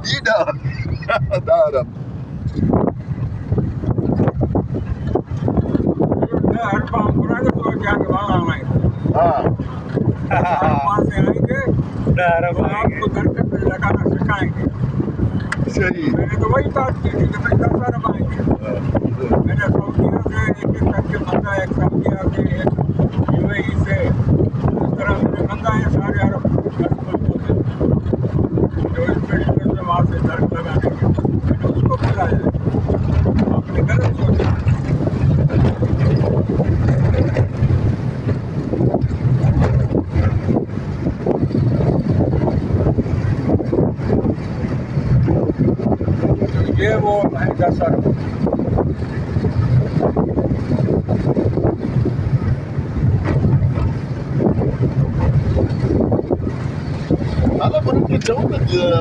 Tidak. Darab. हाँ वहाँ से आएंगे दारब आपको दरकत पे लगाना सिखाएंगे। सही मैंने तो वही बात की थी कि भाई 10 अरब आएंगे। मैंने सऊदीया से एक करके मंगाया, एक सऊदीया से, एक यूएई से, इस तरह मैंने मंगाए सारे अरब जो इंस्पेक्टर से वहाँ से दरक लगाने के मैंने उसको बुलाया। आपने गलत सोचा। ये वो महंगा sir Kalau berhenti jauh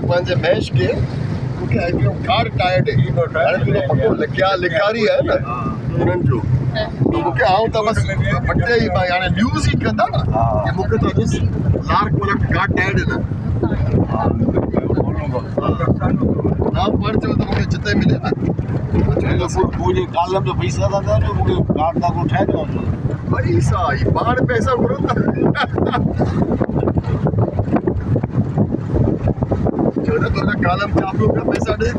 panjang mesh के क्योंकि आईपीओ कार टायर्ड है अरे तुझे पता है क्या लिखारी है ना उन्हें जो तो मुझे आओ तो बस पट्टे ही यानी न्यूज़ ही करता ना ये मुझे तो बस लार्क वाला कार टायर्ड है ना ना पढ़ जो तो मुझे जितने मिले ना मुझे कालम जो पैसा था ना मुझे कार्ड तक उठाए दो पैसा ये बाहर पैसा उड़ता चलो तो कालम चापू का पैसा दे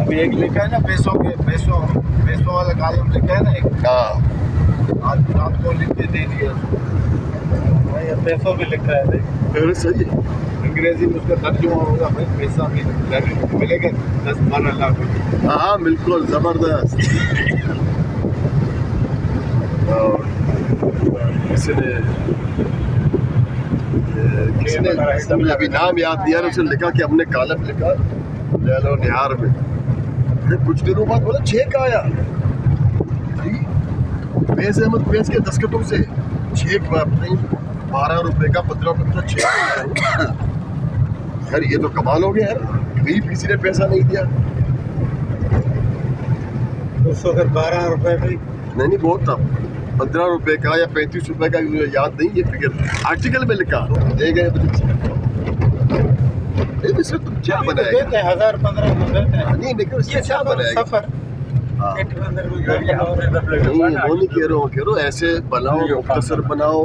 अभी एक लिखा है ना पैसों वाला कालम लिखा है ना एक हाँ आज रात को लिख के दे दिया ये पैसों भी लिखा है देख अरे सही है अंग्रेजी में उसका तर्जुमा होगा भाई पैसा भी मिलेगा 10-12 लाख हाँ बिल्कुल जबरदस्त किसी ने मुझे अभी नाम याद दिया ना उसने लिखा कि हमने कालम लिखा लैलो निहार में फिर कुछ दिनों बाद बोला चेक आया फैज अहमद फैज के दस्तखतों से चेक नहीं 12 रुपए का 15 रुपए का चेक आया यार ये तो कमाल हो गया यार कहीं किसी ने पैसा नहीं दिया उसको अगर 12 रुपए भी नहीं बहुत था 15 रुपए का या 35 रुपए का मुझे याद नहीं ये फिगर आर्टिकल में लिखा दे गए सर तुम क्या बनाया देते हैं 1000-1500 देते हैं नहीं लेकिन ये क्या बनाया सफर नहीं वो नहीं कह रहा हूँ ऐसे बनाओ मुख्तसर बनाओ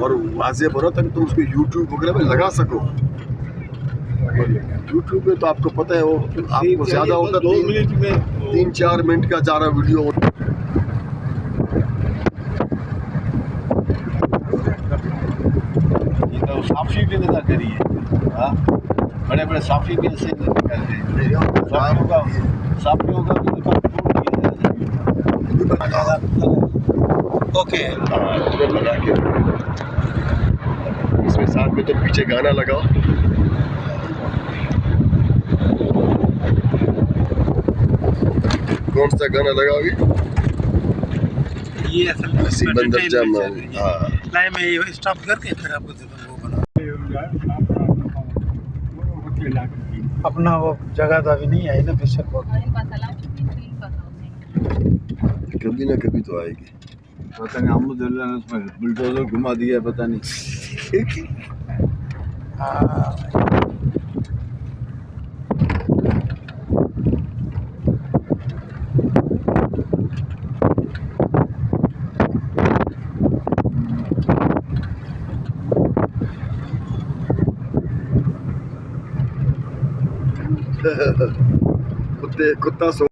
और वाज़ेह बनाओ ताकि तुम उसको यूट्यूब वगैरह में लगा सको यूट्यूब में तो आपको पता है वो आपको ज़्यादा होता 2 मिनट में 3-4 मिनट का जा रहा वीडियो ये तो साफी भी नजर करी है हाँ बड़े बड़े साफी भी ऐसे निकलते हैं साफियों का भी ओके इसमें साथ में तो पीछे गाना लगाओ कौन सा गाना लगाओगे ये असल में सिकंदर जमान हाँ लाइन में ये स्टॉप करके फिर आपको वो बना अपना वो जगह तो अभी नहीं आई ना बेशक वो कभी ना कभी तो आएगी पता नहीं अहमदुल्ला ने उसमें बुलडोजर घुमा दिया पता नहीं हाँ कुत्ता सो